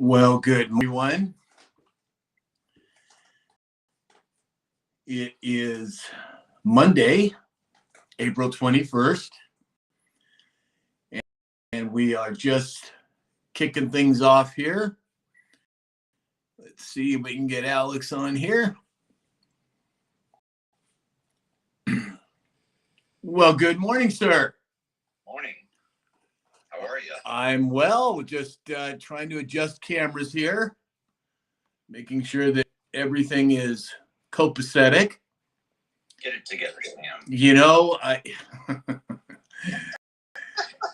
Well, good everyone. It is Monday, April 21st, and we are just kicking things off here. Let's see if we can get Alex on here. Well, good morning, sir. Morning. How are you? I'm well. Just trying to adjust cameras here, making sure that everything is copacetic. Get it together, Sam. You know,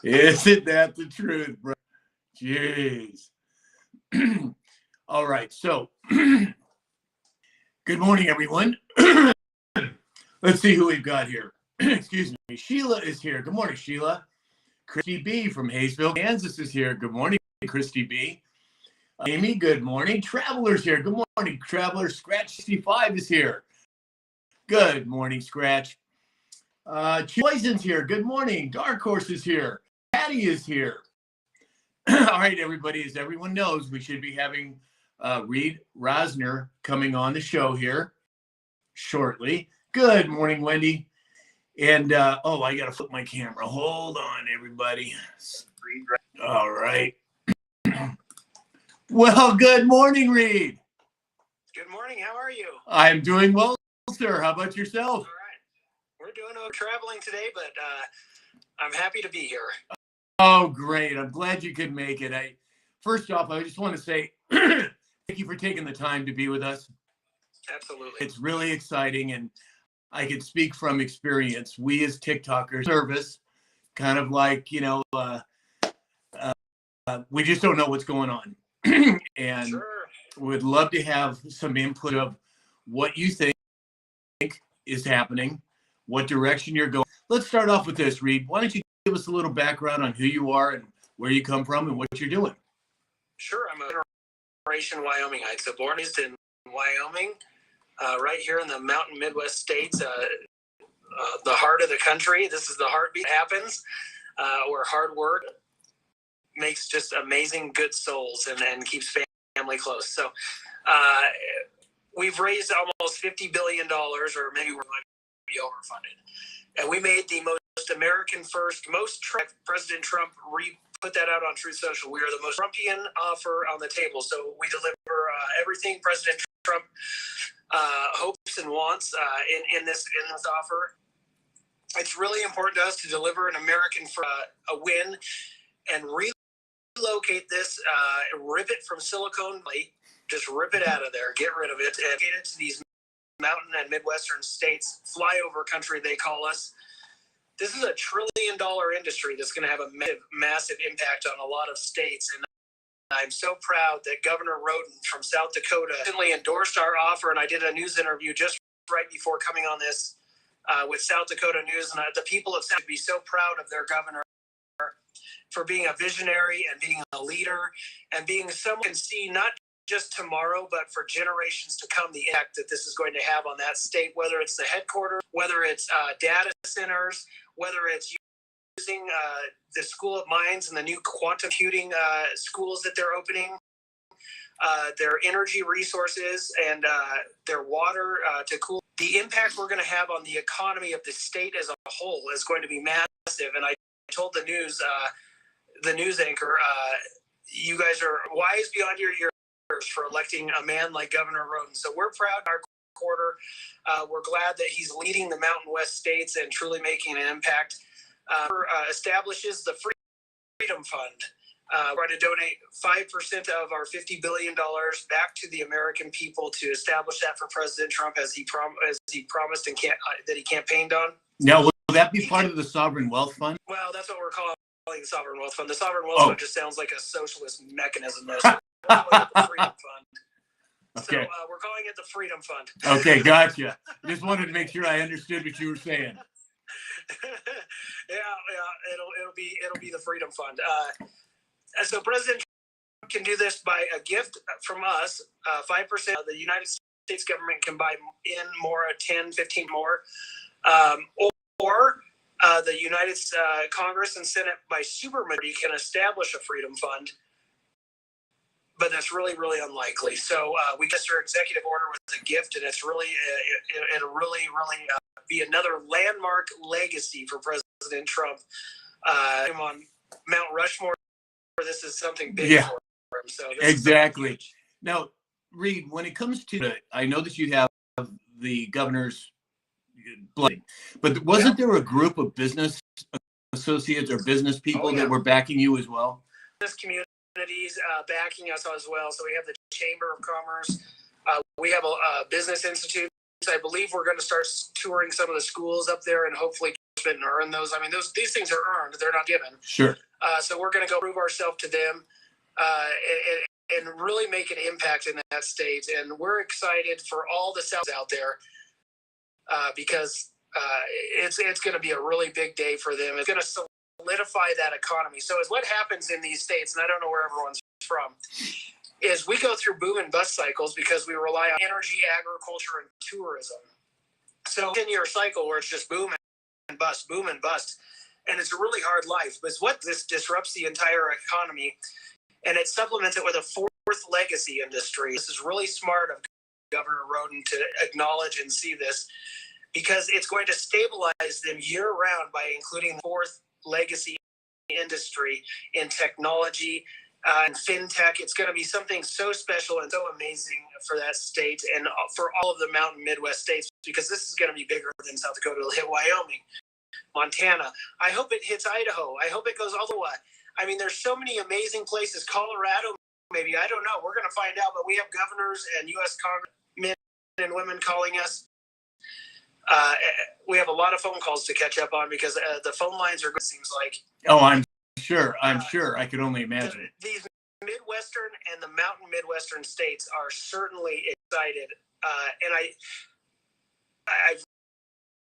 isn't that the truth, bro? Jeez. All right. So, good morning, everyone. Let's see who we've got here. Excuse me. Sheila is here. Good morning, Sheila. Christy B from Hayesville, Kansas is here. Good morning, Christy B. Amy, good morning. Traveler's here. Good morning, Traveler. Scratch 65 is here. Good morning, Scratch. Poison's here. Good morning. Dark Horse is here. Patty is here. All right, everybody. As everyone knows, we should be having Reed Rosner coming on the show here shortly. Good morning, Wendy. And, I got to flip my camera. Hold on, everybody. All right. Well, good morning, Reed. Good morning. How are you? I'm doing well, sir. How about yourself? All right. We're doing traveling today, but I'm happy to be here. Oh, great. I'm glad you could make it. First off, I just want to say thank you for taking the time to be with us. Absolutely. It's really exciting, and I can speak from experience. We as TikTokers service, kind of like, we just don't know what's going on. And Sure. would love to have some input of what you think is happening, what direction you're going. Let's start off with this, Reed. Why don't you give us a little background on who you are and where you come from and what you're doing? Sure. I'm a generation Wyomingite. So born and raised in Wyoming, right here in the mountain Midwest states, the heart of the country. This is the heartbeat happens, where hard work makes just amazing good souls and keeps family close. So we've raised almost $50 billion, or maybe we're like be overfunded. And we made the most American first, President Trump put that out on Truth Social. We are the most Trumpian offer on the table. So we deliver everything President Trump hopes and wants in this offer. It's really important to us to deliver an American for a win and relocate this, rip it from Silicon Valley, just rip it out of there, get rid of it, and get it to these mountain and Midwestern states, flyover country they call us. This is $1 trillion industry that's going to have a massive impact on a lot of states. And I'm so proud that Governor Roden from South Dakota recently endorsed our offer. And I did a news interview just right before coming on this with South Dakota News. And the people of South Dakota be so proud of their governor for being a visionary and being a leader and being someone who can see not just tomorrow, but for generations to come, the impact that this is going to have on that state, whether it's the headquarters, whether it's data centers, whether it's using the School of Mines and the new quantum computing schools that they're opening, their energy resources and their water to cool. The impact we're going to have on the economy of the state as a whole is going to be massive. And I told the news anchor, you guys are wise beyond your years for electing a man like Governor Roden. So we're proud in our quarter. We're glad that he's leading the Mountain West states and truly making an impact. Establishes the Freedom Fund. We're going to donate 5% of our $50 billion back to the American people to establish that for President Trump as he promised and that he campaigned on. Now, will that be part of the Sovereign Wealth Fund? Well, that's what we're calling the Sovereign Wealth Fund. The Sovereign Wealth Fund just sounds like a socialist mechanism. We're calling it the Freedom Fund. Okay. So we're calling it the Freedom Fund. Okay, gotcha. Just wanted to make sure I understood what you were saying. Yeah, it'll be the Freedom Fund. So President Trump can do this by a gift from us, 5%. The United States government can buy in more, 10, 15 more, or the United Congress and Senate by supermajority can establish a Freedom Fund but that's really, really unlikely. So we just our executive order with a gift, and it's really it'll really be another landmark legacy for President Trump. I'm on Mount Rushmore. This is something big for him. So exactly. Now, Reed, when it comes to, I know that you have the governor's blessing, but wasn't there a group of business associates or business people that were backing you as well? Business communities backing us as well. So we have the Chamber of Commerce. We have a business institute. I believe we're going to start touring some of the schools up there and hopefully earn those. I mean, these things are earned; they're not given. Sure. So we're going to go prove ourselves to them and really make an impact in that state. And we're excited for all the South out there because it's going to be a really big day for them. It's going to solidify that economy. So it's what happens in these states, and I don't know where everyone's from, is we go through boom and bust cycles because we rely on energy, agriculture, and tourism. So 10-year cycle where it's just boom and bust, and it's a really hard life. But what this disrupts the entire economy, and it supplements it with a fourth legacy industry. This is really smart of Governor Roden to acknowledge and see this, because it's going to stabilize them year round by including the fourth legacy industry in technology and fintech. It's going to be something so special and so amazing for that state and for all of the mountain Midwest states, because this is going to be bigger than South Dakota. It'll hit Wyoming, Montana. I hope it hits Idaho. I hope it goes all the way. I mean, there's so many amazing places. Colorado, maybe. I don't know. We're going to find out. But we have governors and U.S. congressmen and women calling us. We have a lot of phone calls to catch up on because the phone lines are good, it seems like. Oh, I'm sure. I could only imagine. These Midwestern and the mountain Midwestern states are certainly excited. And I've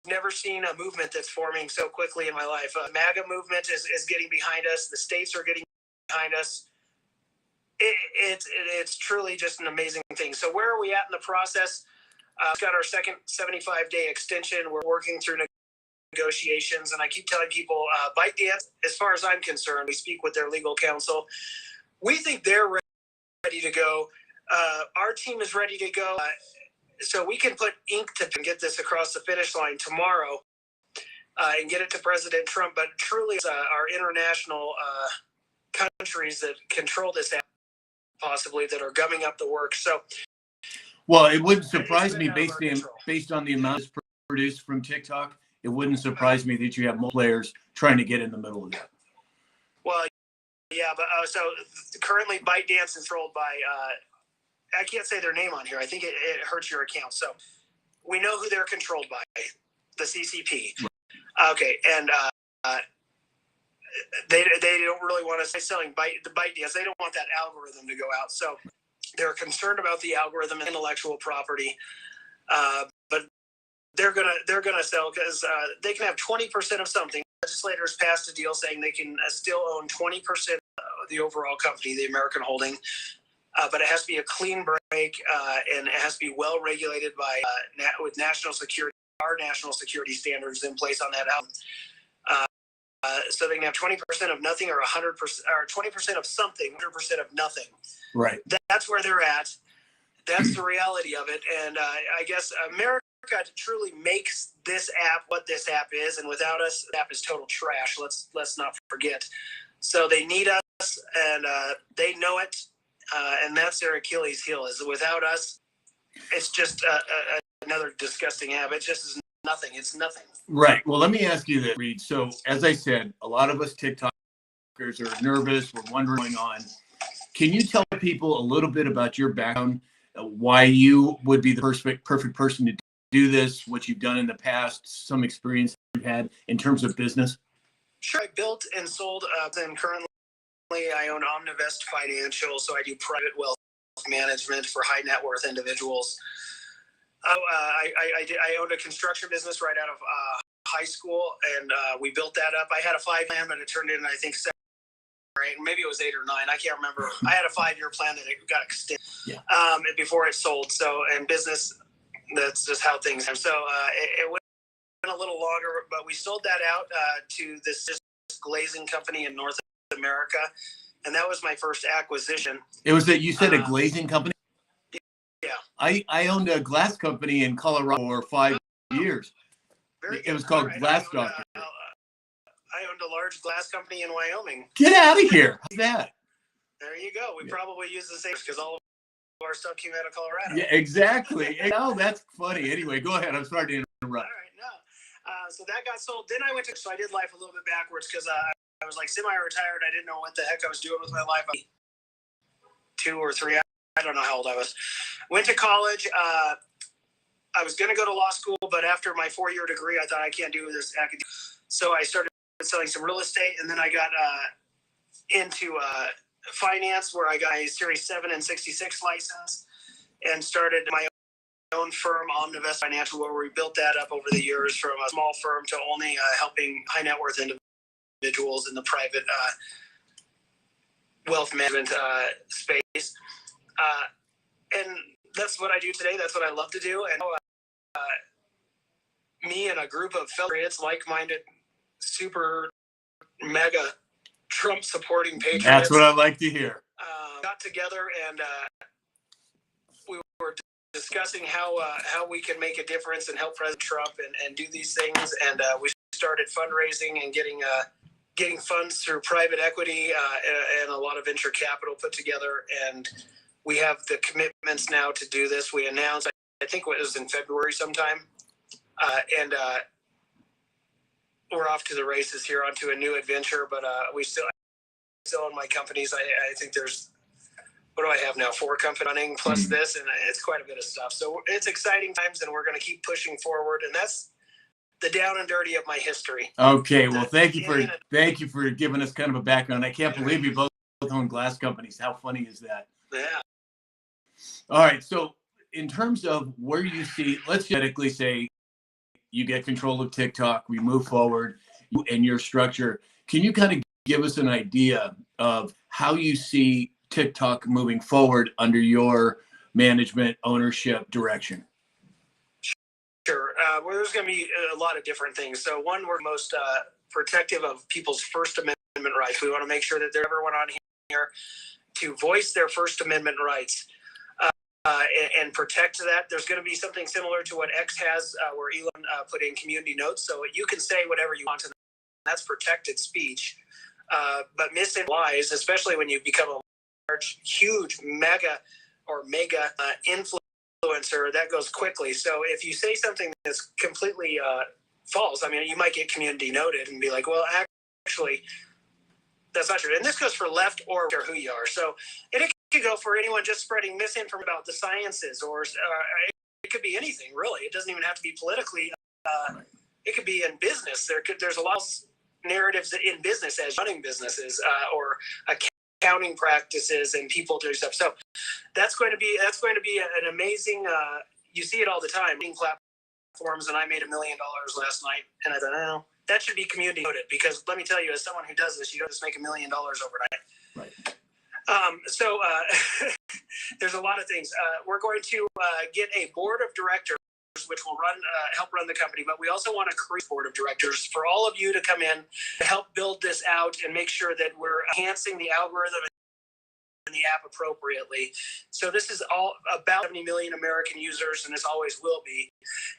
never seen a movement that's forming so quickly in my life. MAGA movement is getting behind us. The states are getting behind us. It's truly just an amazing thing. So where are we at in the process? We've got our second 75-day extension. We're working through negotiations, and I keep telling people, ByteDance, as far as I'm concerned, we speak with their legal counsel. We think they're ready to go. Our team is ready to go. So we can put ink to get this across the finish line tomorrow and get it to President Trump. But truly, it's our international countries that control this app, possibly, that are gumming up the works. So, well, it wouldn't surprise me based on the amount that's produced from TikTok. It wouldn't surprise me that you have more players trying to get in the middle of that. Well, yeah, but so currently ByteDance is controlled by. I can't say their name on here. I think it hurts your account. So we know who they're controlled by, the CCP. Right. Okay, and they don't really want to say selling the ByteDance. They don't want that algorithm to go out. So they're concerned about the algorithm and intellectual property, but they're gonna sell because they can have 20% of something. Legislators passed a deal saying they can still own 20% of the overall company, the American holding. But it has to be a clean break, and it has to be well regulated by with national security, our national security standards in place on that album. So they can have 20% of nothing, or 100%, or 20% of something, 100% of nothing. Right. That's where they're at. That's the reality of it. And I guess America truly makes this app what this app is, and without us, the app is total trash. Let's not forget. So they need us, and they know it. And that's their Achilles heel, is without us, it's just another disgusting app. It just is nothing. It's nothing. Right. Well, let me ask you this, Reed. So as I said, a lot of us TikTokers are nervous. We're wondering what's going on. Can you tell people a little bit about your background, why you would be the perfect person to do this, what you've done in the past, some experience you've had in terms of business? Sure. I built and sold, and currently I own Omnivest Financial, so I do private wealth management for high net worth individuals. I owned a construction business right out of high school, and we built that up. I had a 5 plan, but it turned in, I think, 7 or 8, maybe it was 8 or 9. I can't remember. I had a 5-year plan that it got extended before it sold. So, in business, that's just how things are. So it went a little longer, but we sold that out to this glazing company in North America, and that was my first acquisition. It was that you said a glazing company? Yeah. I owned a glass company in Colorado for 5 years. It was called Glass Doctor. I owned a large glass company in Wyoming. Get out of here. How's that? There you go. We probably use the same because all of our stuff came out of Colorado. Yeah, exactly. Oh, that's funny. Anyway, go ahead. I'm sorry to interrupt. All right, no. So that got sold. Then I so I did life a little bit backwards because I was like semi-retired. I didn't know what the heck I was doing with my life. 2 or 3, I don't know how old I was. Went to college. I was going to go to law school, but after my 4-year degree, I thought I can't do this academic. So I started selling some real estate, and then I got into finance, where I got a Series 7 and 66 license, and started my own firm, Omnivest Financial, where we built that up over the years from a small firm to only helping high net worth individuals in the private wealth management space. And that's what I do today. That's what I love to do. And me and a group of fellow like-minded, super mega Trump supporting patriots. That's what I like to hear. Got together and we were discussing how we can make a difference and help President Trump and do these things. And we started fundraising and getting funds through private equity and a lot of venture capital put together. And we have the commitments now to do this. We announced, I think it was in February sometime. And we're off to the races here onto a new adventure, but we still own my companies. I think there's, what do I have now? 4 companies running plus this, and it's quite a bit of stuff. So it's exciting times, and we're going to keep pushing forward. And that's the down and dirty of my history. Okay, well, thank you for giving us kind of a background. I can't believe you both own glass companies. How funny is that? Yeah. All right, so in terms of where you see, let's genetically say you get control of TikTok, we move forward, and your structure. Can you kind of give us an idea of how you see TikTok moving forward under your management, ownership, direction? Sure. Well, there's going to be a lot of different things. So one, we're most protective of people's First Amendment rights. We want to make sure that there's everyone on here to voice their First Amendment rights and protect that. There's going to be something similar to what X has, where Elon put in community notes. So you can say whatever you want to them. That's protected speech. But missing lies, especially when you become a large, huge, mega influencer, that goes quickly. So if you say something that's completely false, I mean, you might get community noted and be like, well, actually, that's not true. And this goes for left or who you are. So it could go for anyone just spreading misinformation about the sciences, or it could be anything, really. It doesn't even have to be politically. It could be in business. There's a lot of narratives in business as running businesses or accounting practices and people doing stuff. So that's going to be an amazing. You see it all the time. Platforms, and I made $1 million last night, and I thought, oh, that should be community noted, because let me tell you, as someone who does this, you don't just make $1 million overnight. Right. So there's a lot of things. We're going to get a board of directors, which will help run the company. But we also want to create a board of directors for all of you to come in to help build this out and make sure that we're enhancing the algorithm and the app appropriately. So this is all about 70 million American users, and this always will be.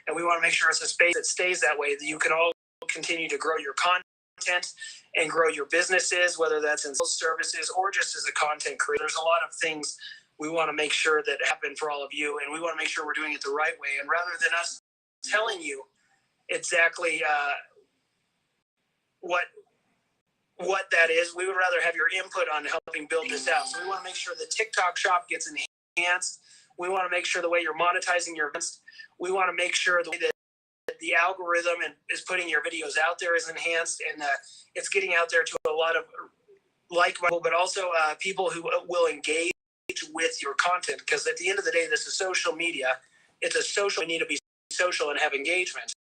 And we want to make sure it's a space that stays that way, that you can all continue to grow your content and grow your businesses, whether that's in services or just as a content creator. There's a lot of things we want to make sure that happen for all of you, and we want to make sure we're doing it the right way. And rather than us telling you exactly what that is, we would rather have your input on helping build this out. So we want to make sure the TikTok shop gets enhanced. We want to make sure the way you're monetizing your events. We want to make sure the way that the algorithm is putting your videos out there is enhanced, and it's getting out there to a lot of like-minded, but also people who will engage with your content, because at the end of the day, this is social media. It's a social. We need to be social and have engagement.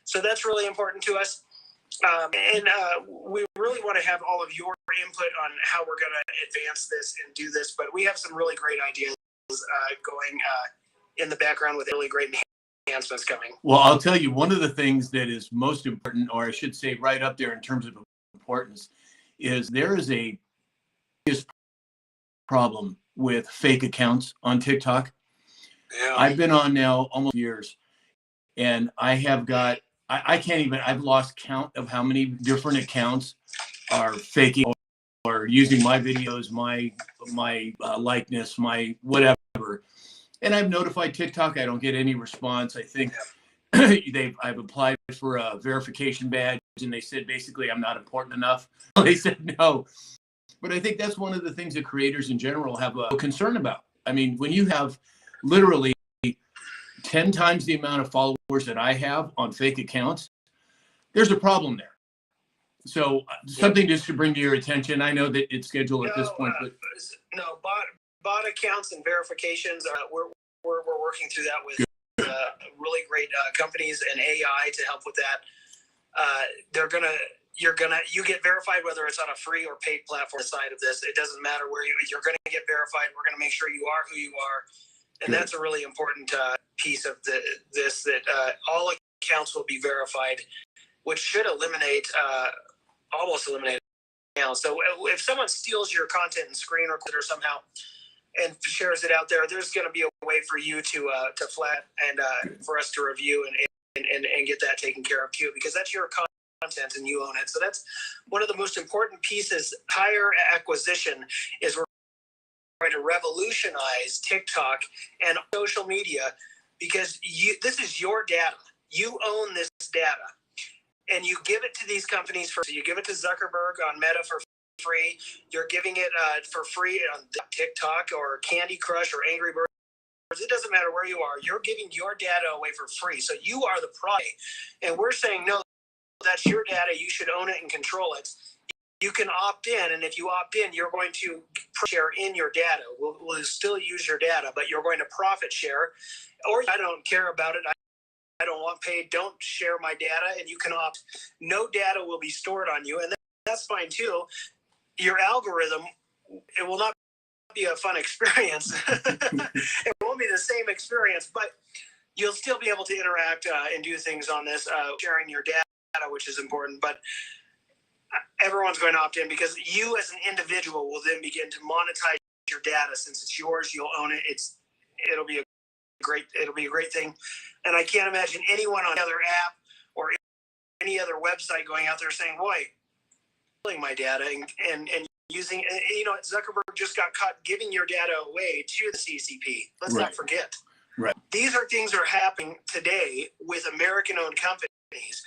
So that's really important to us. And we really want to have all of your input on how we're going to advance this and do this. But we have some really great ideas going in the background with really great enhancements coming. Well, I'll tell you, one of the things that is most important, or I should say right up there in terms of importance, is there is a problem with fake accounts on TikTok. Yeah. I've been on now almost years, and I have got, I can't even, I've lost count of how many different accounts are faking or using my videos, my likeness, my whatever. And I've notified TikTok. I don't get any response. I think I've applied for a verification badge, and they said basically I'm not important enough. They said no. But I think that's one of the things that creators in general have a concern about. I mean, when you have literally 10 times the amount of followers that I have on fake accounts, there's a problem there. So something just to bring to your attention. I know that it's scheduled at this point, but no, bot accounts and verifications. We're working through that with really great companies and AI to help with that. You get verified whether it's on a free or paid platform side of this. It doesn't matter where you're going to get verified. We're going to make sure you are who you are. And Good. That's a really important piece of this, that all accounts will be verified, which should almost eliminate accounts. So if someone steals your content and screen record or somehow and shares it out there, there's going to be a way for you to flag and for us to review and get that taken care of too, because that's your content and you own it. So that's one of the most important pieces. Higher acquisition is we're going to revolutionize TikTok and social media, because this is your data. You own this data, and you give it to these companies so you give it to Zuckerberg on Meta for free. You're giving it for free on TikTok or Candy Crush or Angry Birds. It doesn't matter where you are. You're giving your data away for free. So you are the product. And we're saying, no, that's your data. You should own it and control it. You can opt in, and if you opt in, you're going to share in your data. We'll still use your data, but you're going to profit share. Or I don't care about it. I don't want paid. Don't share my data, and you can opt. No data will be stored on you, and that's fine too. Your algorithm, it will not be a fun experience. It won't be the same experience, but you'll still be able to interact and do things on this, sharing your data, which is important. But everyone's going to opt in, because you as an individual will then begin to monetize your data. Since it's yours, you'll own it. It'll be a great thing. And I can't imagine anyone on another app or any other website going out there saying, boy, stealing my data and using, Zuckerberg just got caught giving your data away to the CCP. Let's not forget. Right. These are things that are happening today with American-owned companies.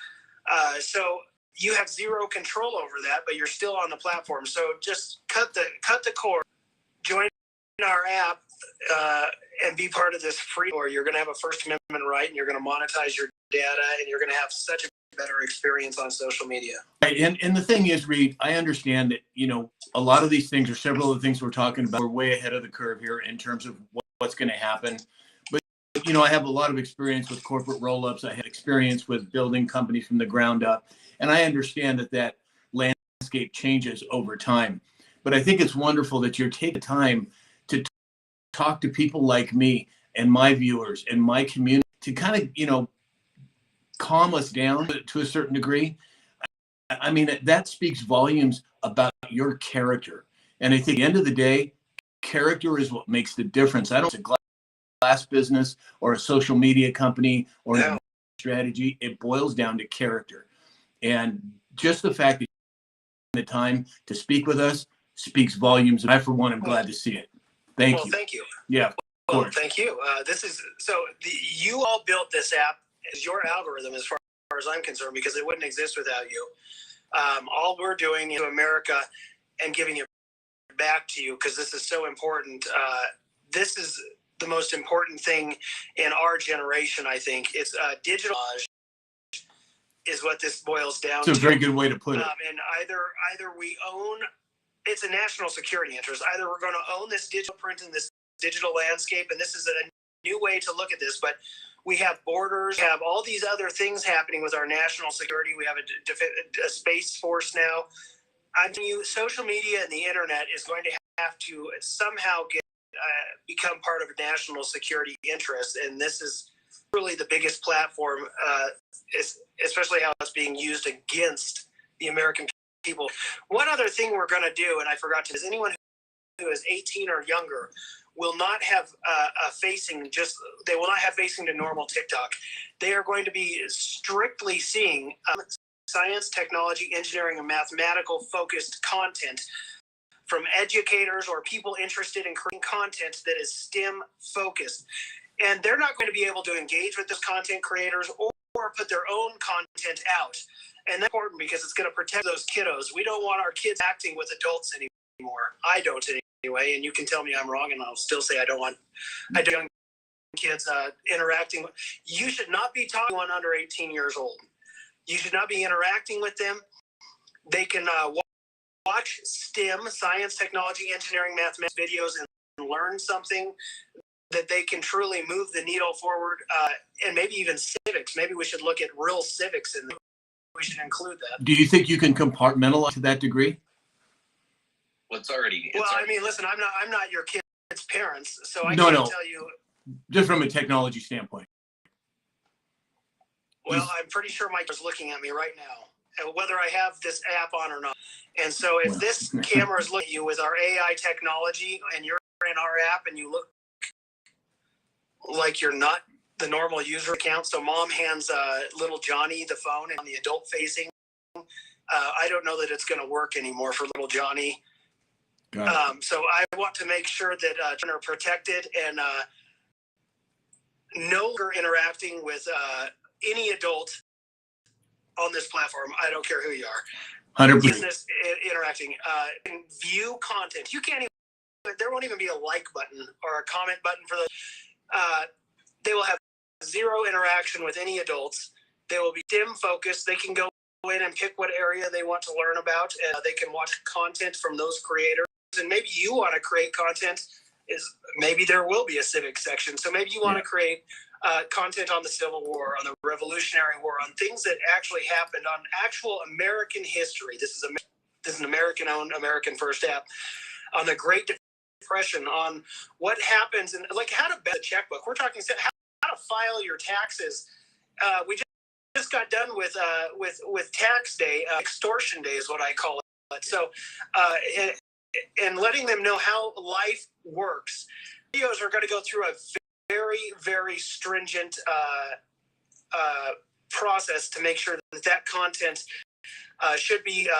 So you have zero control over that, but you're still on the platform. So just cut the cord, join our app, and be part of this free, or you're going to have a First Amendment right, and you're going to monetize your data, and you're going to have such a better experience on social media. Right. And the thing is, Reed, I understand that, a lot of these things, or several of the things we're talking about, we're way ahead of the curve here in terms of what's going to happen. But, I have a lot of experience with corporate roll-ups. I have experience with building companies from the ground up. And I understand that landscape changes over time. But I think it's wonderful that you're taking time to talk to people like me and my viewers and my community to kind of, calm us down to a certain degree. I mean, that speaks volumes about your character. And I think at the end of the day, character is what makes the difference. I don't think a glass business or a social media company or a strategy. It boils down to character. And just the fact that you took the time to speak with us speaks volumes. And I, for one, am glad to see it. Thank you. Thank you. Yeah, of course. Thank you. You all built this app as your algorithm, as far as I'm concerned, because it wouldn't exist without you. All we're doing in America and giving it back to you, because this is so important. This is the most important thing in our generation, I think. It's digital is what this boils down to. It's a very good way to put it. And either we own, it's a national security interest. Either we're going to own this digital print in this digital landscape, and this is a new way to look at this, but we have borders, have all these other things happening with our national security. We have a space force now. Social media and the internet is going to have to somehow become part of a national security interest, and this is really the biggest platform, especially how it's being used against the American people. One other thing we're going to do, and I forgot to, is anyone who is 18 or younger will not have they will not have facing to normal TikTok. They are going to be strictly seeing science, technology, engineering, and mathematical focused content from educators or people interested in creating content that is STEM focused. And they're not going to be able to engage with those content creators or put their own content out. And that's important because it's going to protect those kiddos. We don't want our kids acting with adults anymore. I don't anyway, and you can tell me I'm wrong, and I'll still say I don't want young kids interacting. You should not be talking to one under 18 years old. You should not be interacting with them. They can watch STEM, science, technology, engineering, mathematics videos and learn something that they can truly move the needle forward, and maybe even civics. Maybe we should look at real civics in there. We should include that. Do you think you can compartmentalize to that degree? Well, it's already. I mean, listen, I'm not your kid's parents, so I No, can't no. tell you. Just from a technology standpoint. Well, I'm pretty sure Mike is looking at me right now, whether I have this app on or not. And so if this camera is looking at you with our AI technology and you're in our app and you look like you're not the normal user account, so mom hands little Johnny the phone and on the adult facing, I don't know that it's going to work anymore for little Johnny. So I want to make sure that children are protected and no longer interacting with any adult on this platform. I don't care who you are. 100%. Business interacting, and view content. You can't even. There won't even be a like button or a comment button for those. They will have zero interaction with any adults. They will be STEM focused. They can go in and pick what area they want to learn about, and they can watch content from those creators. And maybe you want to create content. Maybe there will be a civic section. So maybe you want to create content on the Civil War, on the Revolutionary War, on things that actually happened, on actual American history. This is an American-owned, American-first app. On the Great Depression, on what happens, and like how to bet a checkbook. We're talking how to file your taxes. We just got done with tax day. Extortion day is what I call it. So, and letting them know how life works. Videos are going to go through a very, very stringent process to make sure that content should be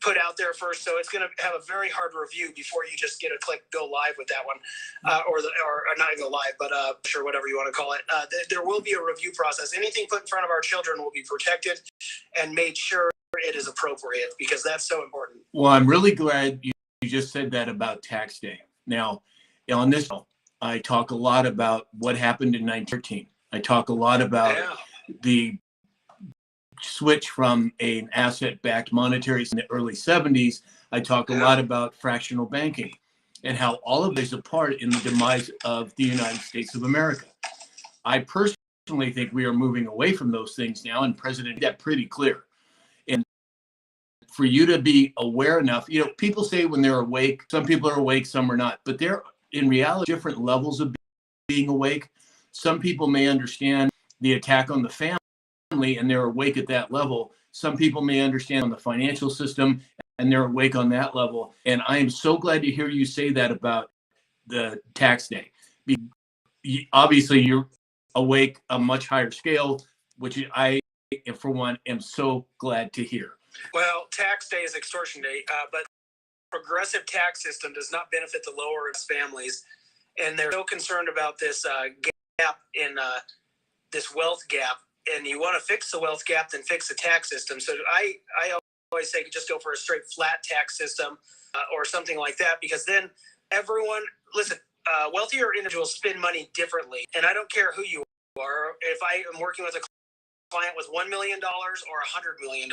put out there first. So it's going to have a very hard review before you just get a click go live with that one, or not go live, but sure, whatever you want to call it. There will be a review process. Anything put in front of our children will be protected and made sure it is appropriate, because that's so important. Well, I'm really glad you just said that about tax day. Now, on this, I talk a lot about what happened in 1913. I talk a lot about the switch from an asset-backed monetary in the early 70s. I talk a lot about fractional banking and how all of this is a part in the demise of the United States of America. I personally think we are moving away from those things now, and President made that pretty clear. And for you to be aware enough, people say when they're awake, some people are awake, some are not, but they're in reality different levels of being awake. Some people may understand the attack on the family and they're awake at that level. Some people may understand on the financial system and they're awake on that level. And I am so glad to hear you say that about the tax day. Obviously, you're awake a much higher scale, which I, for one, am so glad to hear. Well, tax day is extortion day, but progressive tax system does not benefit the lower families, and they're so concerned about this gap in this wealth gap. And you want to fix the wealth gap, then fix the tax system. So I always say just go for a straight flat tax system or something like that, because then everyone, listen, wealthier individuals spend money differently, and I don't care who you are. If I am working with a client with $1 million or $100 million,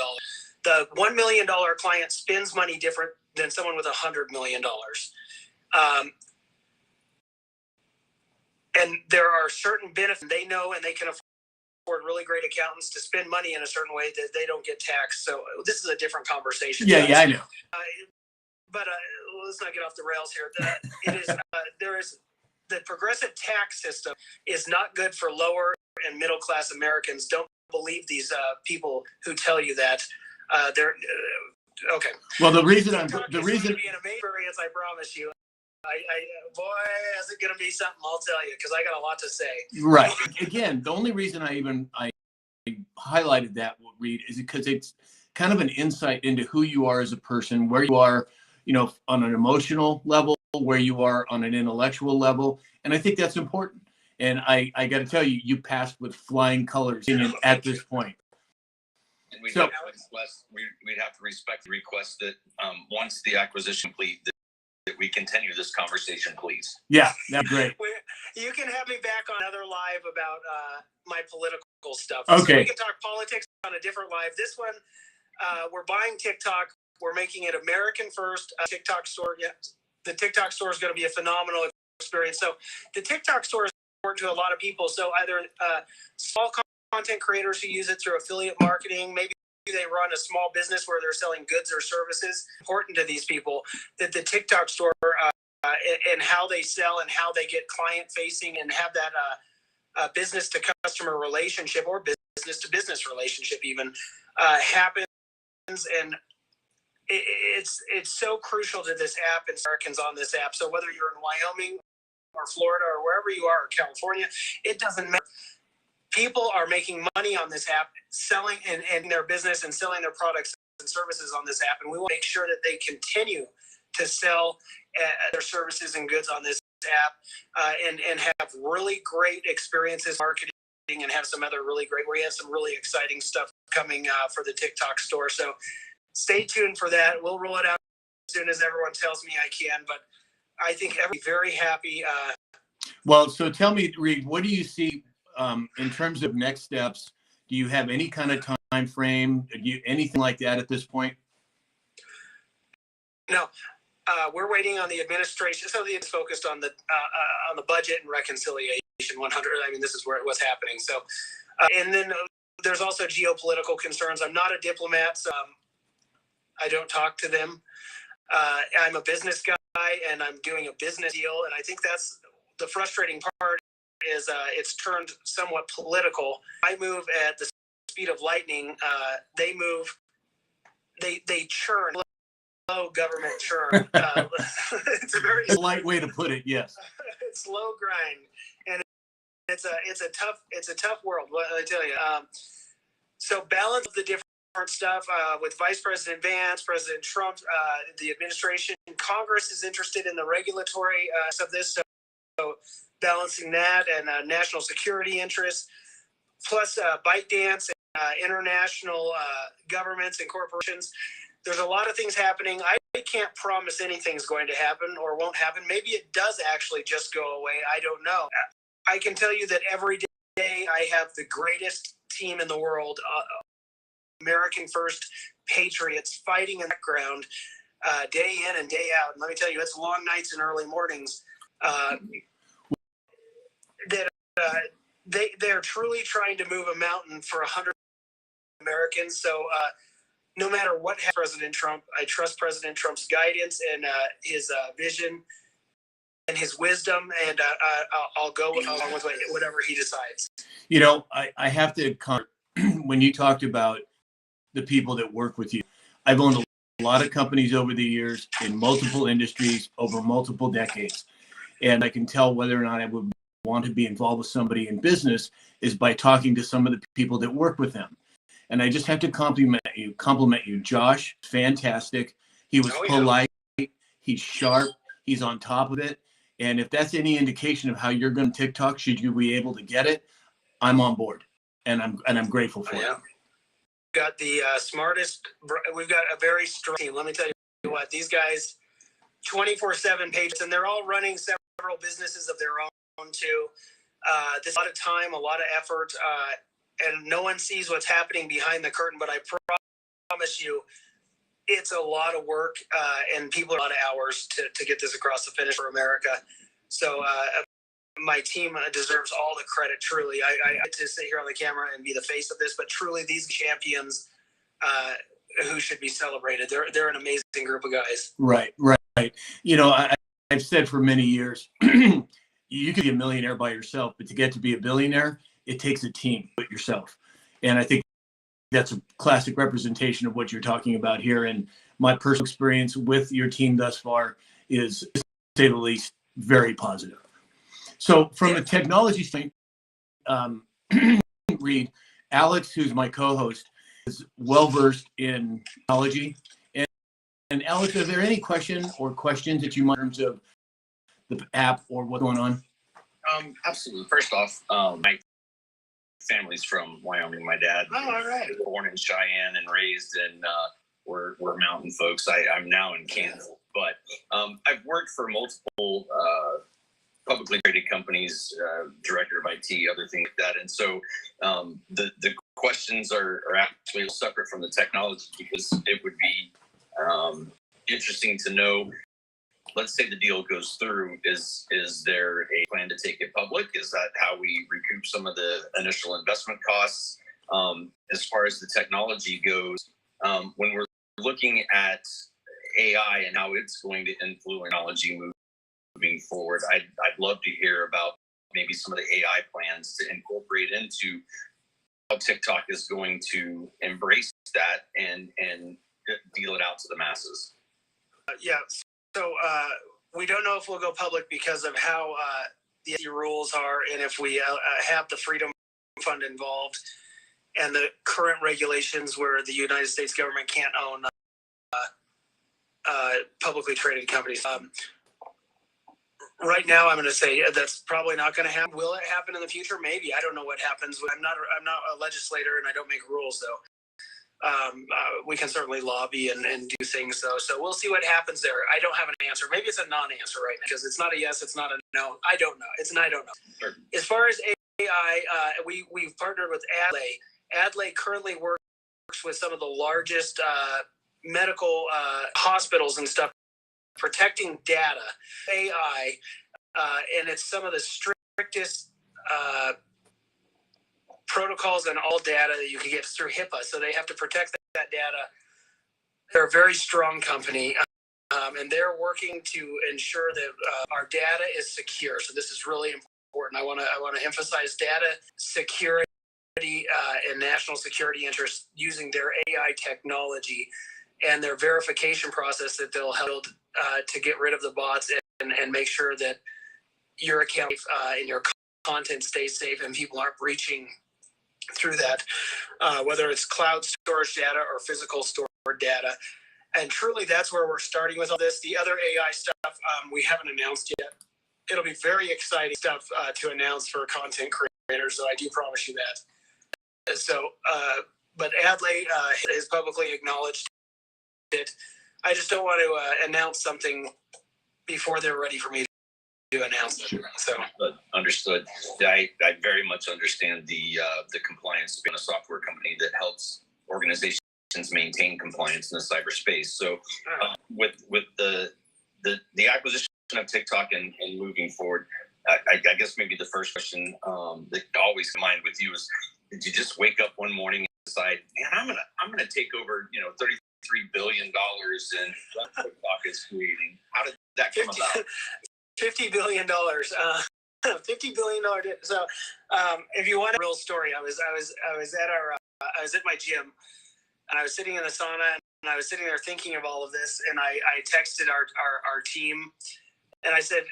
the $1 million client spends money different than someone with $100 million. And there are certain benefits they know, and they can afford really great accountants to spend money in a certain way that they don't get taxed. So this is a different conversation. Yeah, I know. But let's not get off the rails here. There is the progressive tax system is not good for lower and middle class Americans. Don't believe these people who tell you that. Okay. Well, the reason TikTok is going to be an amazing experience, I promise you. Boy, is it going to be something, I'll tell you, because I got a lot to say. right. Again, the only reason I highlighted that, Reed, is because it's kind of an insight into who you are as a person, where you are, on an emotional level, where you are on an intellectual level. And I think that's important. And I got to tell you, you passed with flying colors at this point. And we'd have to respect the request that once the acquisition complete, that we continue this conversation, please. Yeah, that's great. You can have me back on another live about my political stuff. Okay. So we can talk politics on a different live. This one, we're buying TikTok. We're making it American first. TikTok store. Yeah, the TikTok store is going to be a phenomenal experience. So the TikTok store is important to a lot of people. So either small content creators who use it through affiliate marketing, maybe they run a small business where they're selling goods or services. Important to these people that the TikTok store and how they sell and how they get client facing and have that business to customer relationship or business to business relationship even happens. And it's so crucial to this app and Americans on this app. So whether you're in Wyoming or Florida or wherever you are, or California, it doesn't matter. People are making money on this app, selling and their business and selling their products and services on this app. And we want to make sure that they continue to sell their services and goods on this app and have really great experiences marketing and have some other we have some really exciting stuff coming for the TikTok store. So stay tuned for that. We'll roll it out as soon as everyone tells me I can, but I think everybody's very happy. Well, so tell me, Reed, what do you see in terms of next steps? Do you have any kind of time frame? Anything like that at this point? No, we're waiting on the administration. So it's focused on the budget and reconciliation. 100. I mean, this is where it was happening. So, and then there's also geopolitical concerns. I'm not a diplomat, so I don't talk to them. I'm a business guy, and I'm doing a business deal, and I think that's the frustrating part. Is it's turned somewhat political. I move at the speed of lightning. They move. They churn. Low government churn. It's a very light way to put it. Yes. It's slow grind, and it's a tough world. What I tell you. So balance the different stuff with Vice President Vance, President Trump, the administration, Congress is interested in the regulatory of this. So balancing that and national security interests, plus ByteDance and international governments and corporations. There's a lot of things happening. I can't promise anything's going to happen or won't happen. Maybe it does actually just go away. I don't know. I can tell you that every day I have the greatest team in the world, American First Patriots, fighting in the background day in and day out. And let me tell you, it's long nights and early mornings. They're truly trying to move a mountain for 100 Americans. So no matter what President Trump, I trust President Trump's guidance and his vision and his wisdom, and I'll go along with whatever he decides. I have to when you talked about the people that work with you, I've owned a lot of companies over the years in multiple industries over multiple decades. And I can tell whether or not I would want to be involved with somebody in business is by talking to some of the people that work with them. And I just have to compliment you. Josh, fantastic. He was polite. He's sharp. He's on top of it. And if that's any indication of how you're going to TikTok, should you be able to get it, I'm on board. And I'm grateful for it. Got the smartest. We've got a very strong team. Let me tell you what, these guys, 24/7 pages, and they're all running several businesses of their own too. There's a lot of time, a lot of effort, and no one sees what's happening behind the curtain. But I promise you, it's a lot of work, and people a lot of hours to get this across the finish for America. So my team deserves all the credit. Truly, I get to sit here on the camera and be the face of this, but truly, these champions who should be celebrated. They're an amazing group of guys. Right. I've said for many years, you can be a millionaire by yourself, but to get to be a billionaire, it takes a team but yourself. And I think that's a classic representation of what you're talking about here. And my personal experience with your team thus far is, to say the least, very positive. So from a technology standpoint, Reed, Alex, who's my co-host, is well-versed in technology. And Alex, are there any questions that you might in terms of the app or what's going on? Absolutely. First off, my family's from Wyoming. My dad was born in Cheyenne and raised in, we're mountain folks. I'm now in Kansas, but I've worked for multiple publicly traded companies, director of IT, other things like that. And so the questions are actually separate from the technology, because it would be interesting to know, let's say the deal goes through, is there a plan to take it public? Is that how we recoup some of the initial investment costs? As far as the technology goes, when we're looking at AI and how it's going to influence technology moving forward, I'd love to hear about maybe some of the AI plans to incorporate into how TikTok is going to embrace that and deal it out to the masses. So we don't know if we'll go public because of how the SEC rules are, and if we have the Freedom Fund involved, and the current regulations where the United States government can't own publicly traded companies. Right now, I'm going to say that's probably not going to happen. Will it happen in the future? Maybe. I don't know what happens. I'm not a legislator, and I don't make rules, though. We can certainly lobby and do things, though. So we'll see what happens there. I don't have an answer. Maybe it's a non-answer right now, because it's not a yes, it's not a no. I don't know. It's an I don't know. Sure. As far as AI, we've partnered with Adlai. Adlai currently works with some of the largest medical hospitals and stuff, protecting data, AI, and it's some of the strictest protocols and all data that you can get through HIPAA. So they have to protect that data. They're a very strong company, and they're working to ensure that our data is secure. So this is really important. I want to emphasize data security and national security interests using their AI technology and their verification process that they'll help to get rid of the bots and make sure that your account and your content stays safe and people aren't breaching through that, whether it's cloud storage data or physical stored data. And truly, that's where we're starting with all this. The other AI stuff we haven't announced yet. It'll be very exciting stuff to announce for content creators, so I do promise you that. So, but Adlai has publicly acknowledged it. I just don't want to announce something before they're ready for me to announce it. Sure. So understood. I very much understand the compliance of being a software company that helps organizations maintain compliance in the cyberspace. So with the acquisition of TikTok and moving forward, I guess maybe the first question that always comes to mind with you is, did you just wake up one morning and decide, man, I'm gonna take over, $33 billion in what TikTok is creating? How did that come about? $50 billion. $50 billion. So, if you want a real story, I was at my gym, and I was sitting in the sauna, and I was sitting there thinking of all of this, and I texted our team, and I said,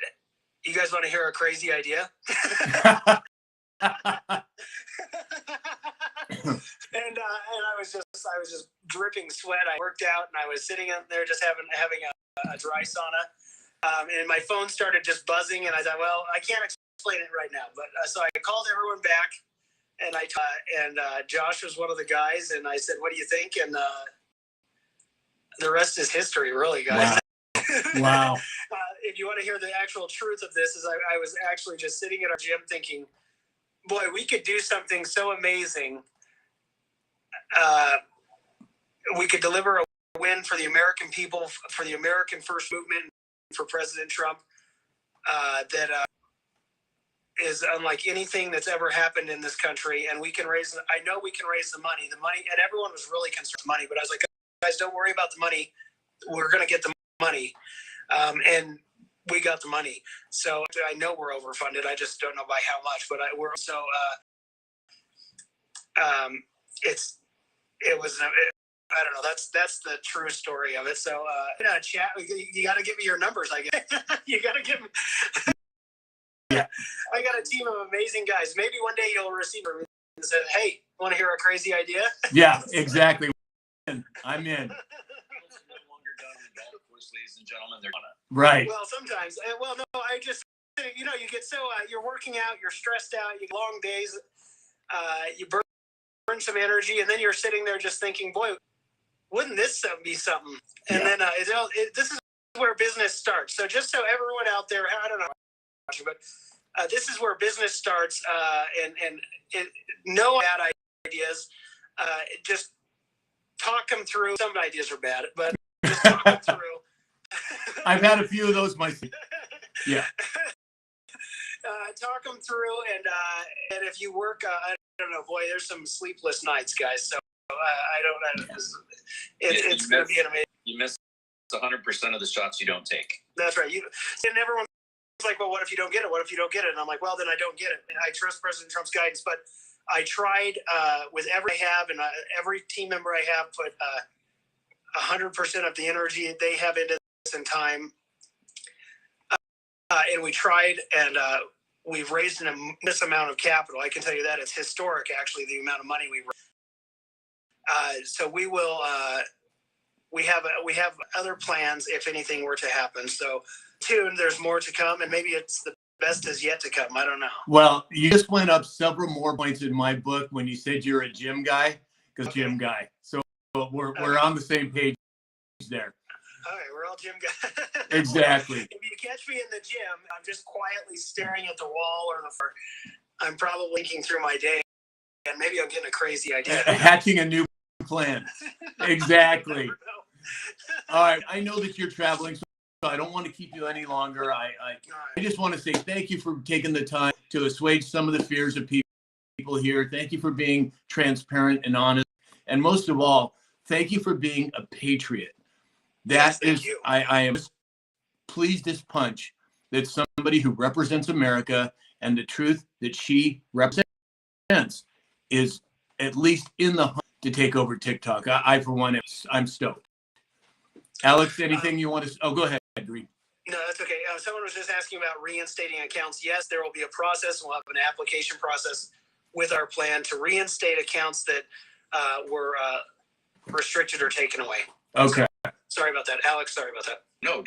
"You guys want to hear a crazy idea?" And I was just dripping sweat. I worked out, and I was sitting in there just having a dry sauna. And my phone started just buzzing, and I thought, well, I can't explain it right now. But so I called everyone back, and Josh was one of the guys, and I said, "What do you think?" And the rest is history, really, guys. Wow. If you want to hear the actual truth of this, is I was actually just sitting at our gym thinking, boy, we could do something so amazing. We could deliver a win for the American people, for the American First Movement, for President Trump, that is unlike anything that's ever happened in this country. And I know we can raise the money, and everyone was really concerned with money, but I was like, guys, don't worry about the money. We're going to get the money. And we got the money. So I know we're overfunded. I just don't know by how much, but we're so, it was I don't know. That's the true story of it. So, chat. You got to give me your numbers. I guess you got to give me. Yeah. I got a team of amazing guys. Maybe one day you'll receive a and say, "Hey, want to hear a crazy idea?" Yeah, exactly. I'm in. Ladies and gentlemen, they're gonna. Right. Well, sometimes. Well, no, I just, you get so you're working out, you're stressed out, you long days, you burn some energy, and then you're sitting there just thinking, boy, wouldn't this be something? And then this is where business starts. So just so everyone out there, I don't know, but this is where business starts, and no bad ideas. Just talk them through. Some ideas are bad, but just talk them through. I've had a few of those myself. Yeah. Talk them through, and if you work, I don't know, boy, there's some sleepless nights, guys. So I don't. It's going to be an amazing. You miss 100% of the shots you don't take. That's right. And everyone's like, well, what if you don't get it? What if you don't get it? And I'm like, well, then I don't get it. And I trust President Trump's guidance, but I tried with every I have, and every team member I have put 100% of the energy they have into this in time. And we tried, and we've raised an immense amount of capital. I can tell you that it's historic, actually, the amount of money we raised. So we will. We have other plans if anything were to happen. So, there's more to come, and maybe it's the best is yet to come. I don't know. Well, you just went up several more points in my book when you said you're a gym guy, because gym guy. So we're on the same page there. All right, we're all gym guys. Exactly. If you catch me in the gym, I'm just quietly staring at the wall or the floor. I'm probably thinking through my day, and maybe I'm getting a crazy idea. Hatching a new plan. Exactly. All right. I know that you're traveling, so I don't want to keep you any longer. I just want to say thank you for taking the time to assuage some of the fears of people here. Thank you for being transparent and honest. And most of all, thank you for being a patriot. That is, I am pleased as punch that somebody who represents America and the truth that she represents is at least in the hunt to take over TikTok. I for one, I'm stoked. Alex, anything you want to? Oh, go ahead, Reed. No, that's okay. Someone was just asking about reinstating accounts. Yes, there will be a process. We'll have an application process with our plan to reinstate accounts that were restricted or taken away. Okay. Sorry about that, Alex. Sorry about that. No.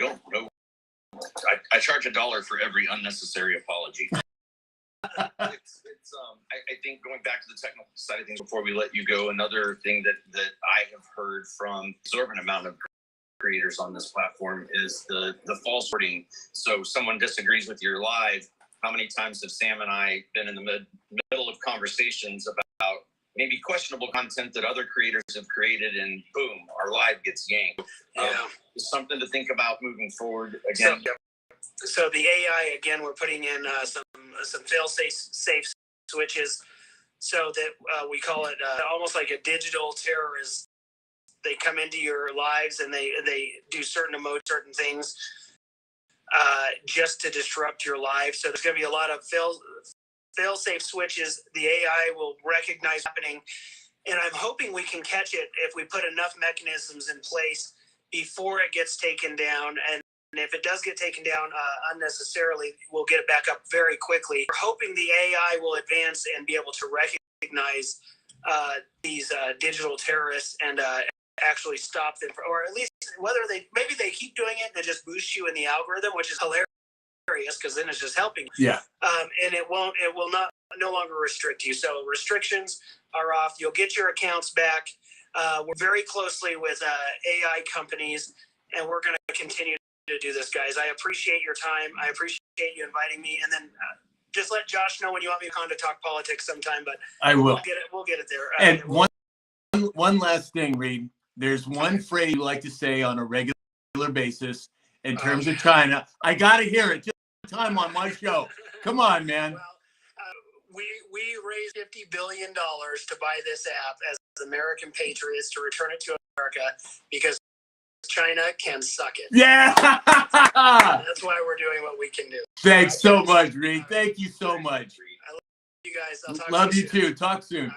I charge $1 for every unnecessary apology. I think going back to the technical side of things before we let you go, another thing that I have heard from exorbitant amount of creators on this platform is the false wording. So someone disagrees with your live. How many times have Sam and I been in the middle of conversations about maybe questionable content that other creators have created, and boom, our live gets yanked. It's something to think about moving forward. Again, so the AI, again, we're putting in some fail-safe switches, so that we call it almost like a digital terrorist. They come into your lives and they do certain things just to disrupt your life. So there's going to be a lot of fail-safe switches. The AI will recognize happening, and I'm hoping we can catch it if we put enough mechanisms in place before it gets taken down. And if it does get taken down unnecessarily, we'll get it back up very quickly. We're hoping the AI will advance and be able to recognize these digital terrorists and actually stop them, or at least maybe they keep doing it and it just boosts you in the algorithm, which is hilarious because then it's just helping. Yeah. And it will no longer restrict you. So restrictions are off. You'll get your accounts back. We're very closely with AI companies, and we're going to continue to do this, guys. I appreciate your time. I appreciate you inviting me, and then just let Josh know when you want me to come to talk politics sometime. But I will. We'll get it there. And one last thing, Reed. There's one phrase you like to say on a regular basis in terms of China. I got to hear it. Just time on my show. Come on, man. Well, we raised $50 billion to buy this app as American patriots to return it to America because China can suck it. Yeah. That's why we're doing what we can do. Thanks so much, Reed. Thank you so much. I love you guys. I'll talk love to you you soon. too. Talk soon. All right.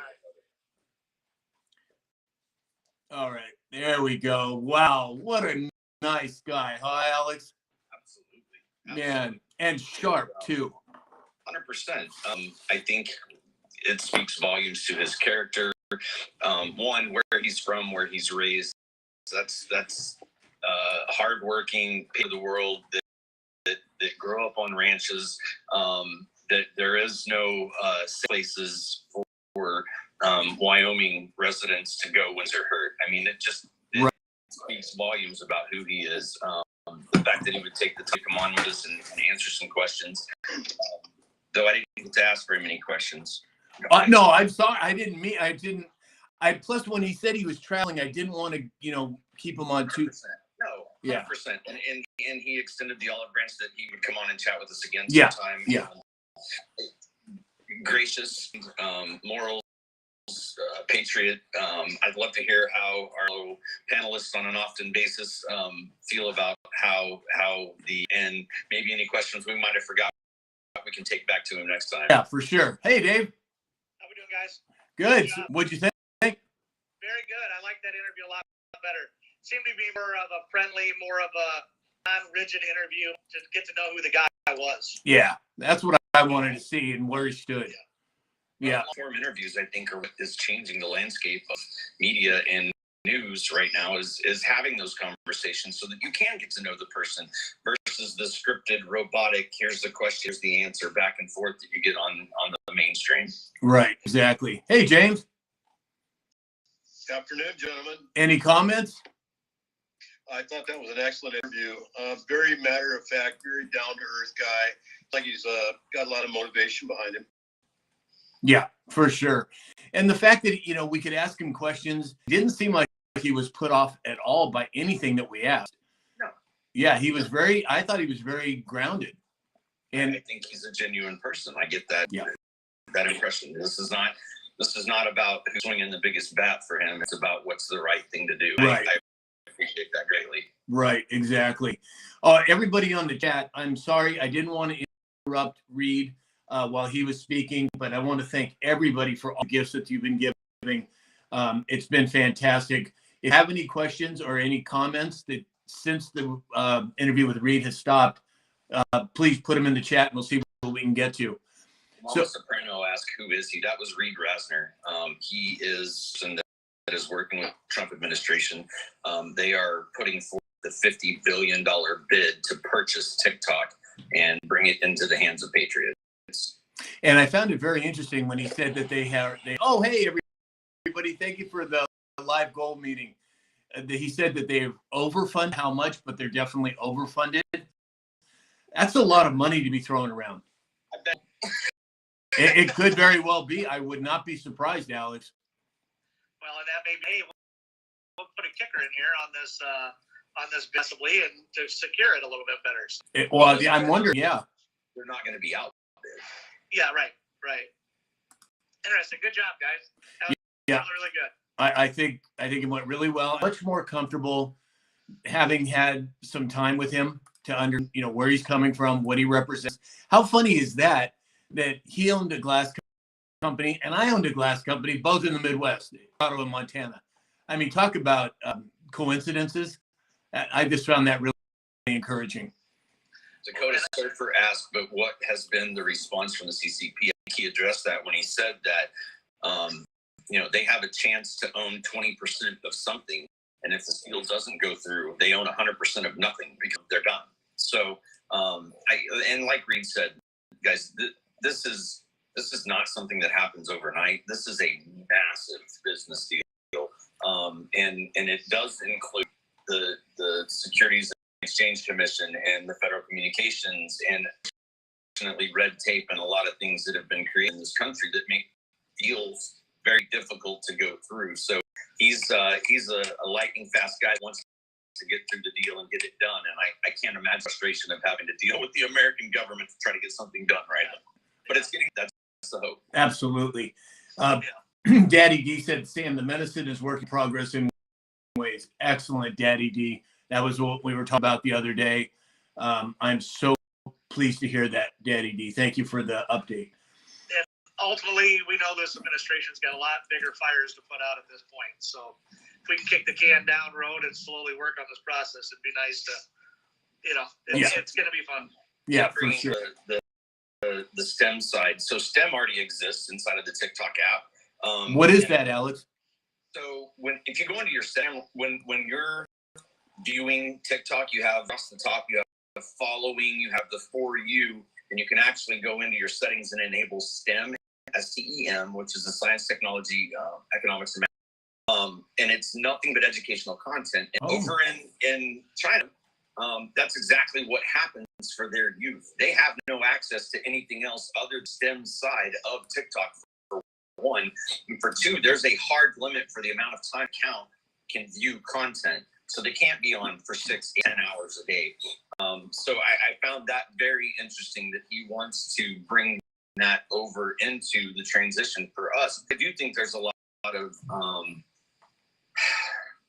All right, there we go. Wow, what a nice guy, huh, Alex? Absolutely. Man, and sharp too. 100%. I think it speaks volumes to his character. One, where he's from, where he's raised. That's hardworking, pay the world that grow up on ranches. That there is no places for Wyoming residents to go when they're hurt. I mean, it Right. speaks volumes about who he is. The fact that he would take the time to come on with us and answer some questions. Though I didn't get to ask very many questions. No, I'm sorry. I didn't. Plus, when he said he was traveling, I didn't want to, keep him on too. 100%. No, 100%. Yeah. And he extended the olive branch that he would come on and chat with us again Yeah. sometime. Yeah. Gracious, morals, patriot. I'd love to hear how our panelists on an often basis feel about how and maybe any questions we might have forgotten we can take back to him next time. Yeah, for sure. Hey, Dave. How we doing, guys? Good. What'd you think? Very good. I like that interview a lot better. Seemed to be more of a friendly, more of a non-rigid interview to get to know who the guy was. Yeah, that's what I wanted to see and where he stood. Yeah. Form interviews, I think, are what is changing the landscape of media and news right now is having those conversations so that you can get to know the person versus the scripted, robotic, here's the question, here's the answer, back and forth that you get on the mainstream. Right. Exactly. Hey, James. Good afternoon, gentlemen. Any comments? I thought that was an excellent interview. Very matter of fact, very down to earth guy. Like he's got a lot of motivation behind him. Yeah, for sure. And the fact that, we could ask him questions didn't seem like he was put off at all by anything that we asked. No. Yeah, I thought he was very grounded. And I think he's a genuine person. I get that. Yeah. That impression. This is not about who's swinging the biggest bat for him. It's about what's the right thing to do. Right. I appreciate that greatly. Right, exactly. Everybody on the chat, I'm sorry, I didn't want to interrupt Reed while he was speaking, but I want to thank everybody for all the gifts that you've been giving. It's been fantastic. If you have any questions or any comments that since the interview with Reed has stopped, please put them in the chat and we'll see what we can get to. Mama Soprano asked, who is he? That was Reed Rasner. He is that is working with Trump administration. They are putting forth the $50 billion bid to purchase TikTok and bring it into the hands of patriots. And I found it very interesting when he said that hey, everybody, thank you for the live goal meeting. He said that they've overfunded how much, but they're definitely overfunded. That's a lot of money to be thrown around. I bet. It could very well be. I would not be surprised, Alex. Well, and that may be, we'll put a kicker in here on this possibly and to secure it a little bit better. I'm wondering, yeah. They're not going to be out there. Yeah, right. Interesting. Good job, guys. That was really good. I think it went really well. Much more comfortable having had some time with him to where he's coming from, what he represents. How funny is that he owned a glass company and I owned a glass company, both in the Midwest, Colorado and Montana. I mean, talk about coincidences. I just found that really encouraging. Dakota Surfer asked, but what has been the response from the CCP? I think he addressed that when he said that, they have a chance to own 20% of something. And if the deal doesn't go through, they own 100% of nothing because they're done. So, and like Reed said, guys, this is not something that happens overnight. This is a massive business deal. And it does include the Securities and Exchange Commission and the Federal Communications and unfortunately red tape and a lot of things that have been created in this country that make deals very difficult to go through. So he's a lightning fast guy, wants to get through the deal and get it done. And I can't imagine the frustration of having to deal with the American government to try to get something done right. But that's the hope. Absolutely. Daddy D said, Sam, the medicine is work in progress in ways. Excellent, Daddy D. That was what we were talking about the other day. I'm so pleased to hear that, Daddy D. Thank you for the update. Ultimately, we know this administration's got a lot bigger fires to put out at this point. So we can kick the can down the road and slowly work on this process. It'd be nice to, it's going to be fun. Yeah, for Bringing sure. the STEM side. So STEM already exists inside of the TikTok app. What is that, Alex? So if you go into your STEM, when you're viewing TikTok, you have across the top, you have following, you have the For You, and you can actually go into your settings and enable STEM, STEM, which is the science, technology, economics, and math. And it's nothing but educational content. And over in China, that's exactly what happens for their youth. They have no access to anything else other than STEM side of TikTok, for one. And for two, there's a hard limit for the amount of time count can view content. So they can't be on for 6, 10 hours a day. So I found that very interesting that he wants to bring that over into the transition for us. I do think there's a lot of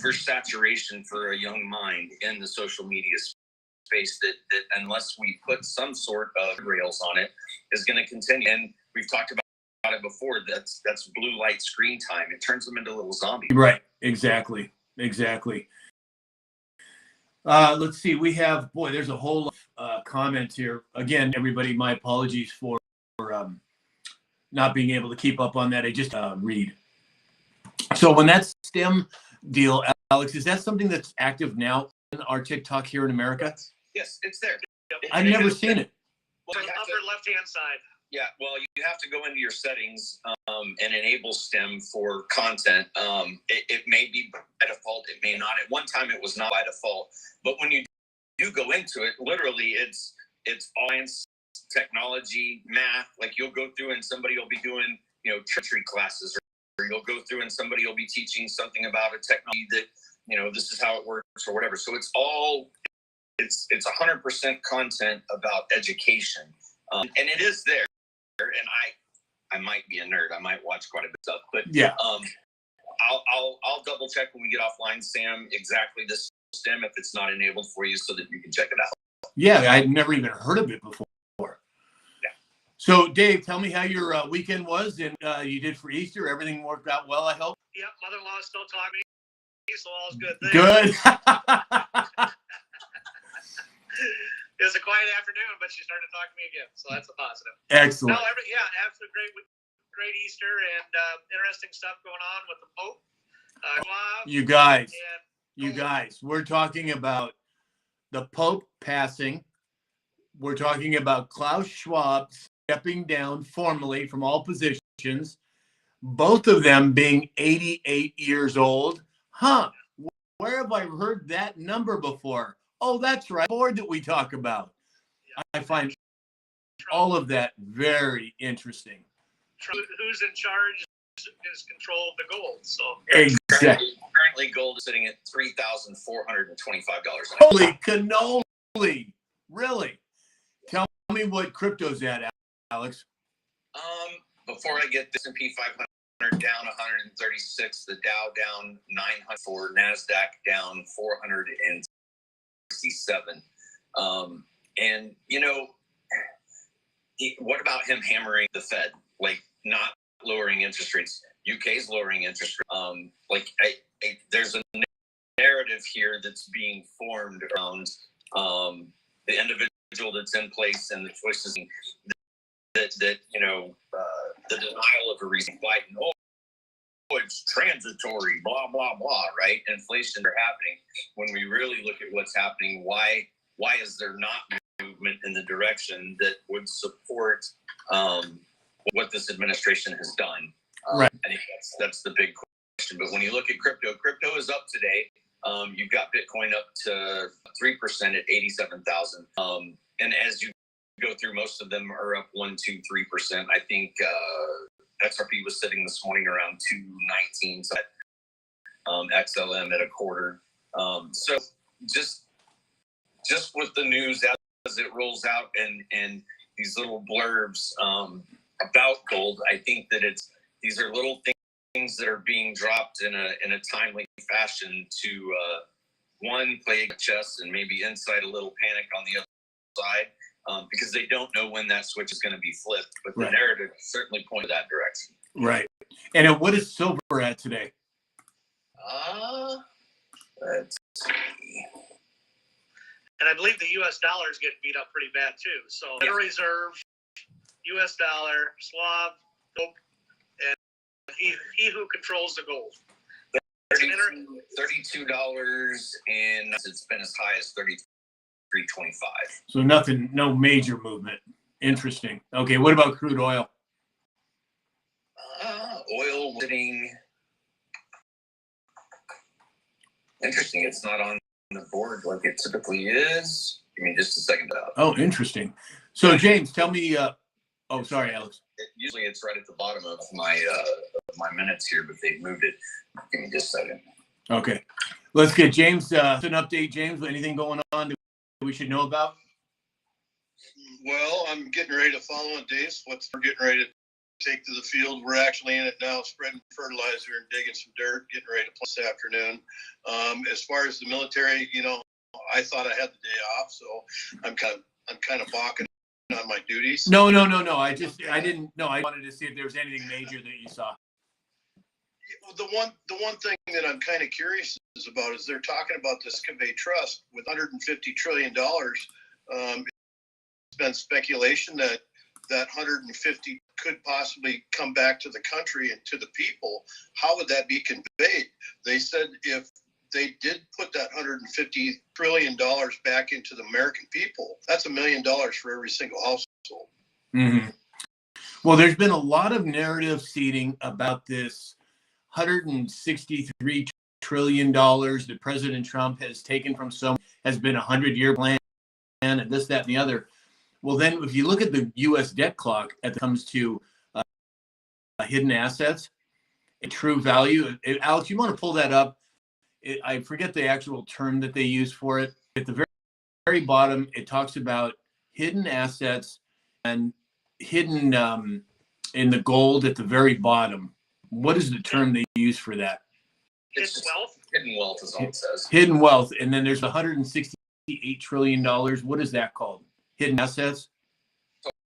oversaturation for a young mind in the social media space that unless we put some sort of rails on it is going to continue. And we've talked about it before. That's blue light screen time. It turns them into little zombies. Right. Exactly. Let's see. We have, there's a whole comment here. Again, everybody, my apologies for not being able to keep up on that. I just read. So when that STEM deal, Alex, is that something that's active now in our TikTok here in America? Yes, it's there. I've never seen it. Well, upper left-hand side. Yeah, well, you have to go into your settings and enable STEM for content. It may be by default, it may not. At one time, it was not by default. But when you do go into it, literally, it's all science, technology, math. Like you'll go through and somebody will be doing, tree classes, or you'll go through and somebody will be teaching something about a technology that, this is how it works or whatever. So it's 100% content about education. And it is there. And I might be a nerd. I might watch quite a bit of stuff, but yeah. I'll double check when we get offline, Sam, exactly this STEM if it's not enabled for you so that you can check it out. Yeah, I'd never even heard of it before. Yeah. So, Dave, tell me how your weekend was and you did for Easter. Everything worked out well, I hope? Yep, mother-in-law still talking to me, so all's good there. Good. It was a quiet afternoon, but she started talking to me again, so that's a positive. Excellent. No, absolutely great Easter and interesting stuff going on with the Pope. You guys, we're talking about the Pope passing. We're talking about Klaus Schwab stepping down formally from all positions, both of them being 88 years old. Where have I heard that number before? Oh, that's right. Board that we talk about. I find all of that very interesting. Who's in charge is control of the gold. So exactly. Currently, gold is sitting at $3,425. Holy cannoli! Really? Tell me what crypto's at, Alex. Before I get the S&P 500 down 136, the Dow down 904, NASDAQ down 467. And what about him hammering the Fed, like not lowering interest rates? UK's lowering interest rates. There's a narrative here that's being formed around the individual that's in place and the choices that the denial of a reason. Biden, it's transitory, blah blah blah, right? Inflation are happening. When we really look at what's happening, why is there not movement in the direction that would support what this administration has done? Right. I think that's the big question. But when you look at crypto is up today. You've got Bitcoin up to 3% at 87,000. And as you go through, most of them are up 1%, 2%, 3%. I think XRP was sitting this morning around 219. So XLM at a quarter. So just with the news as it rolls out and these little blurbs about gold, I think that these are little things that are being dropped in a timely fashion to one, play chess and maybe incite a little panic on the other side because they don't know when that switch is going to be flipped. But the narrative certainly pointed that direction. Right. And what is silver at today? Let's see. And I believe the U.S. dollar is getting beat up pretty bad too. So Federal Reserve, U.S. dollar, Slav, gold, and he who controls the gold. $32, and it's been as high as $33.25. So nothing, no major movement. Interesting. Okay, what about crude oil? Oil sitting. Interesting. It's not on the board like it typically is. Give me just a second. Oh, interesting. So James, tell me. Oh, sorry, Alex. Usually it's right at the bottom of my minutes here, but they've moved it. Give me just a second. Okay, let's get James an update. James, anything going on that we should know about? Well, I'm getting ready to follow on Dave's. We're getting ready to take to the field. We're actually in it now, spreading fertilizer and digging some dirt, getting ready to plant this afternoon. As far as the military, I thought I had the day off, so I'm kind of balking on my duties. No. I didn't know. I wanted to see if there was anything major that you saw. The one thing that I'm kind of curious about is they're talking about this Convey Trust with $150 trillion. It's been speculation that 150 could possibly come back to the country and to the people. How would that be conveyed? They said if they did put that $150 trillion back into the American people, that's $1 million for every single household. Mm-hmm. Well, there's been a lot of narrative seeding about this $163 trillion that President Trump has taken from some, has been a 100-year plan and this, that, and the other. Well, then if you look at the U.S. debt clock as it comes to hidden assets and true value, Alex, you want to pull that up? I forget the actual term that they use for it. At the very, very bottom, it talks about hidden assets and hidden in the gold at the very bottom. What is the term they use for that? Hidden wealth. Hidden wealth is all it says. Hidden wealth. And then there's $168 trillion. What is that called? Hidden assets?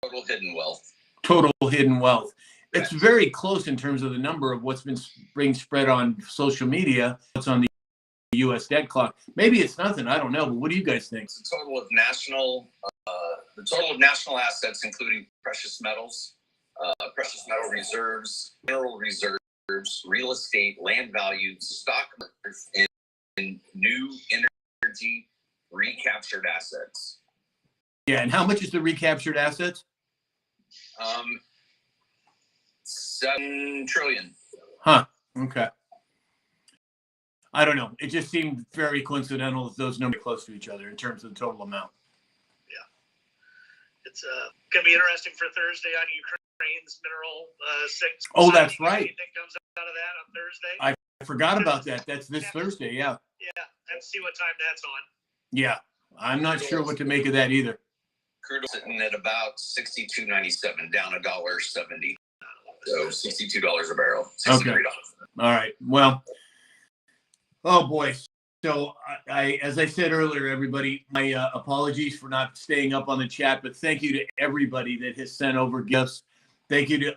Total hidden wealth. Total hidden wealth. It's very close in terms of the number of what's been being spread on social media. What's on the U.S. debt clock? Maybe it's nothing. I don't know. But what do you guys think? It's the total of national assets, including precious metals, precious metal reserves, mineral reserves, real estate, land value, stock markets, and new energy recaptured assets. Yeah, and how much is the recaptured assets? 7 trillion. Huh. Okay. I don't know. It just seemed very coincidental that those numbers are close to each other in terms of the total amount. Yeah. It's going to be interesting for Thursday on Ukraine's mineral six. Oh, that's right. Anything comes out of that on Thursday? I forgot about that. That's this Thursday. Yeah. Yeah. Let's see what time that's on. Yeah. I'm not sure what to make of that either. Crude sitting at about $62.97, down $1.70. So $62 a barrel. $63. Okay. All right. Well, oh boy. So I as I said earlier, everybody, my apologies for not staying up on the chat, but thank you to everybody that has sent over gifts. Thank you to,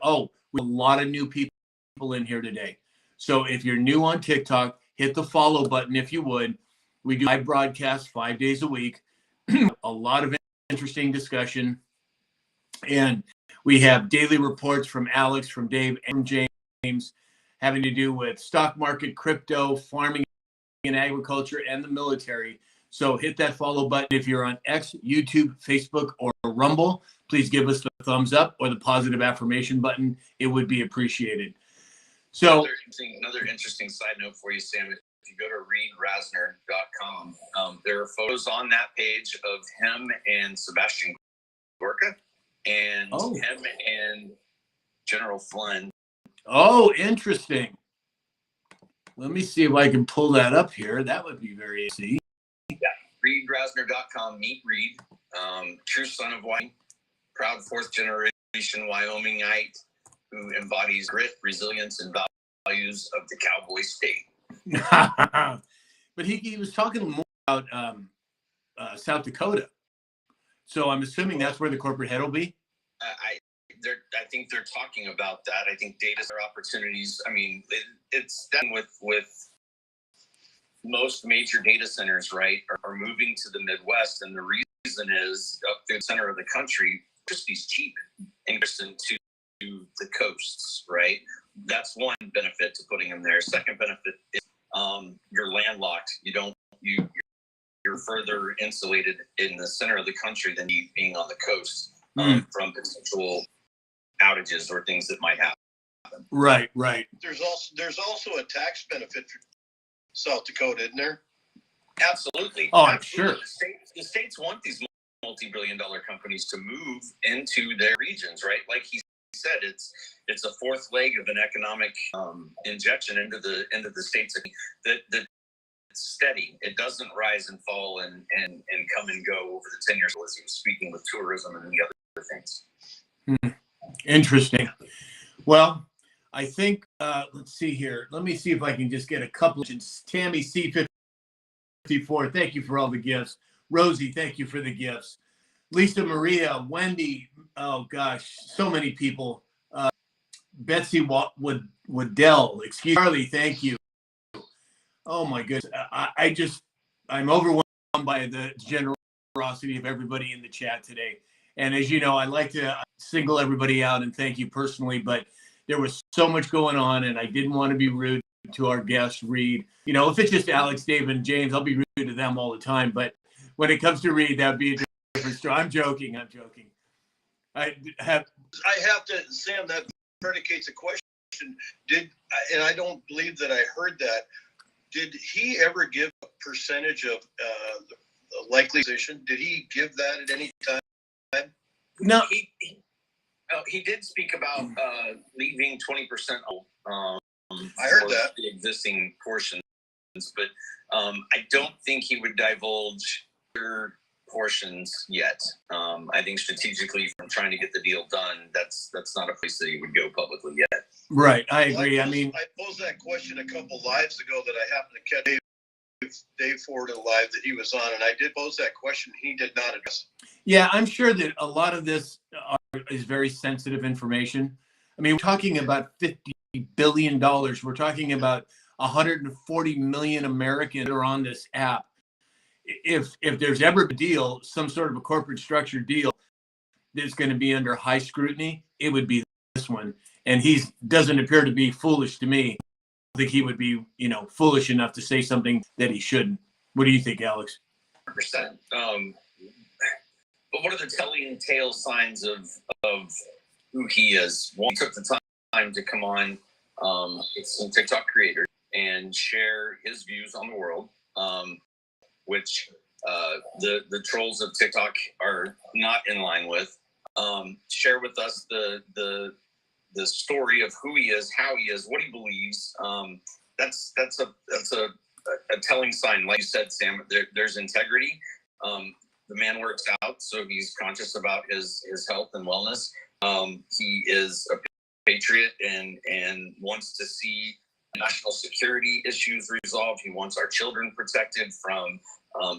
we have a lot of new people in here today. So if you're new on TikTok, hit the follow button if you would. We do live broadcasts 5 days a week. A lot of interesting discussion. And we have daily reports from Alex, from Dave, and from James having to do with stock market, crypto, farming and agriculture, and the military. So hit that follow button. If you're on X, YouTube, Facebook, or Rumble, please give us the thumbs up or the positive affirmation button. It would be appreciated. So another interesting side note for you, Sam. If you go to reedrasner.com, there are photos on that page of him and Sebastian Gorka and him and General Flynn. Oh, interesting. Let me see if I can pull that up here. That would be very easy. Yeah, reedrasner.com, meet Reed, true son of Wyoming, proud fourth generation Wyomingite who embodies grit, resilience, and values of the cowboy state. But he was talking more about South Dakota. So I'm assuming that's where the corporate head will be. I think they're talking about that. I think data center opportunities. I mean, it's done with most major data centers, right, are moving to the Midwest, and the reason is up through the center of the country, electricity's cheap in comparison to the coasts, right? That's one benefit to putting them there. Second benefit is you're landlocked. You're further insulated in the center of the country than you being on the coast from potential outages or things that might happen. Right. There's also a tax benefit for South Dakota, isn't there? Absolutely. Oh, I'm Absolutely. sure. The states want these multi-billion-dollar companies to move into their regions, right? Like he said, it's a fourth leg of an economic injection into the states that it's steady. It doesn't rise and fall and come and go over the 10 years, as he was speaking with tourism and the other things. Interesting. Well, I think let's see here. Let me see if I can just get a couple of Tammy C54, thank you for all the gifts. Rosie, thank you for the gifts. Lisa Maria, Wendy, oh gosh, so many people. Betsy Waddell, excuse me. Charlie, thank you. Oh my goodness. I'm overwhelmed by the generosity of everybody in the chat today. And as you know, I like to single everybody out and thank you personally, but there was so much going on and I didn't want to be rude to our guest, Reed. You know, if it's just Alex, Dave, and James, I'll be rude to them all the time. But when it comes to Reed, that'd be a different story. I'm joking. I have to, Sam, that predicates a question. And I don't believe that I heard that. Did he ever give a percentage of the likely position? Did he give that at any time? No. He did speak about leaving 20%. I heard that. The existing portions, but I don't think he would divulge their portions yet. I think strategically, from trying to get the deal done, that's not a place that he would go publicly yet. Right, I agree. I posed that question a couple lives ago that I happened to catch Dave Ford in live that he was on, and I did pose that question. He did not address it. Yeah, I'm sure that a lot of this is very sensitive information. I mean, we're talking about $50 billion. We're talking about 140 million Americans that are on this app. If there's ever a deal, some sort of a corporate structure deal that's going to be under high scrutiny, it would be this one. And he doesn't appear to be foolish to me. I think he would be, foolish enough to say something that he shouldn't. What do you think, Alex? 100%. But what are the telling tale signs of who he is? Well, he took the time to come on with some TikTok creators and share his views on the world, which the trolls of TikTok are not in line with. Share with us the story of who he is, how he is, what he believes. That's a telling sign. Like you said, Sam, there's integrity. The man works out, so he's conscious about his health and wellness. He is a patriot and wants to see national security issues resolved. He wants our children protected from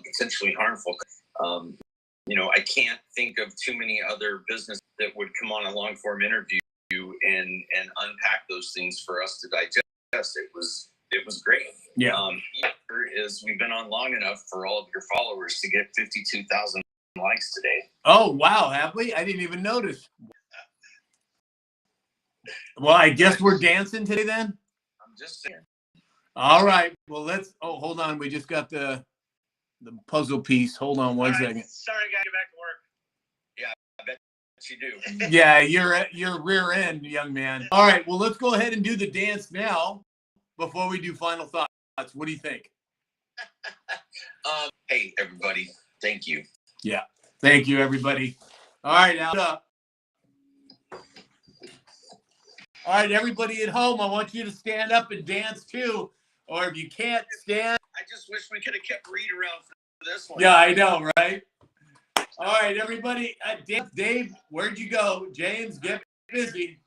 potentially harmful. I can't think of too many other businesses that would come on a long form interview and unpack those things for us to digest. It was great. Yeah. We've been on long enough for all of your followers to get 52,000 likes today. Oh, wow. Have we? I didn't even notice. Well, I guess we're dancing today then? I'm just saying. All right. Well, hold on. We just got the puzzle piece. Hold on one second. Sorry, I got to get back to work. Yeah, I bet you do. Yeah, you're rear end, young man. All right. Well, let's go ahead and do the dance now before we do final thoughts. What do you think? Hey, everybody. Thank you. Yeah. Thank you, everybody. All right, now up. All right, everybody at home, I want you to stand up and dance too. Or if you can't stand. I just wish we could have kept Reed around for this one. Yeah, I know, right? All right, everybody. Dave, where'd you go? James, get busy.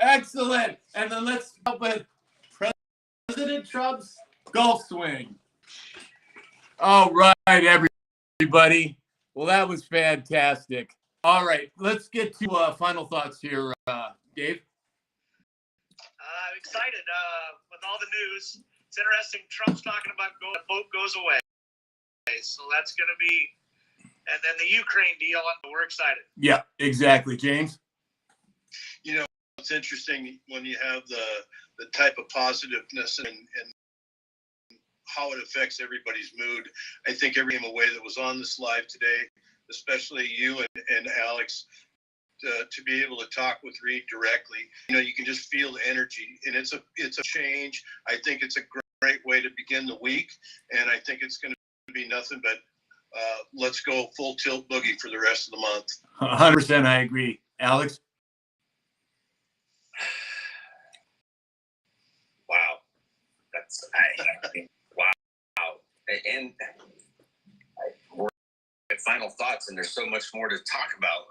Excellent. And then let's start with President Trump's golf swing. All right, everybody. Well, that was fantastic. All right, let's get to final thoughts here, Dave. I'm excited with all the news. It's interesting. Trump's talking about the boat goes away. So that's going to be, and then the Ukraine deal, we're excited. Yeah, exactly. James? You know, it's interesting when you have the type of positiveness and how it affects everybody's mood. I think every game away that was on this live today, especially you and Alex, to be able to talk with Reed directly, you know, you can just feel the energy, and it's a change. I think it's a great way to begin the week, and I think it's going to be nothing but let's go full tilt boogie for the rest of the month. 100%, I agree. Alex? Wow, that's wow, and we're at final thoughts, and there's so much more to talk about.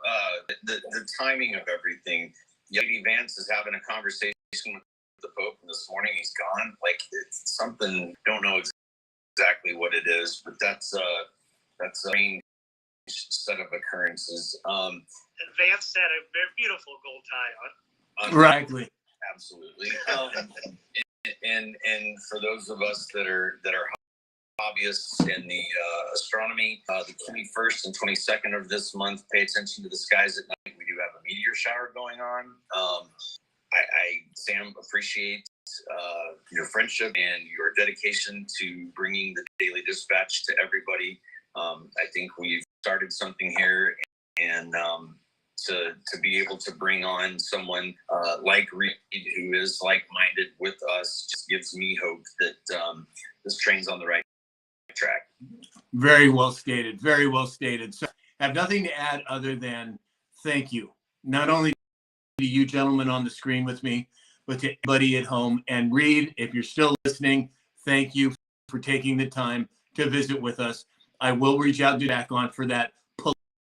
The timing of everything. J.D. Vance is having a conversation with the Pope, and this morning he's gone. Like, it's something, don't know exactly what it is, but that's a strange set of occurrences. And Vance had a very beautiful gold tie on. Exactly. Absolutely. And for those of us that are hobbyists in the astronomy, the 21st and 22nd of this month, pay attention to the skies at night. We do have a meteor shower going on. Sam, appreciate your friendship and your dedication to bringing the Daily Dispatch to everybody. I think we've started something here, and to be able to bring on someone like Reed, who is like-minded with us, just gives me hope that this train's on the right track. Very well stated. Very well stated. So I have nothing to add other than thank you. Not only to you gentlemen on the screen with me, but to everybody at home. And Reed, if you're still listening, thank you for taking the time to visit with us. I will reach out to back on for that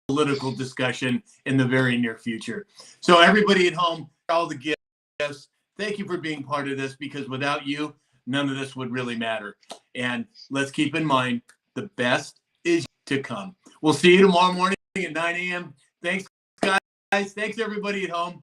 political discussion in the very near future. So everybody at home, all the guests, thank you for being part of this, because without you, none of this would really matter. And let's keep in mind, the best is to come. We'll see you tomorrow morning at 9 a.m. Thanks, guys. Thanks, everybody at home.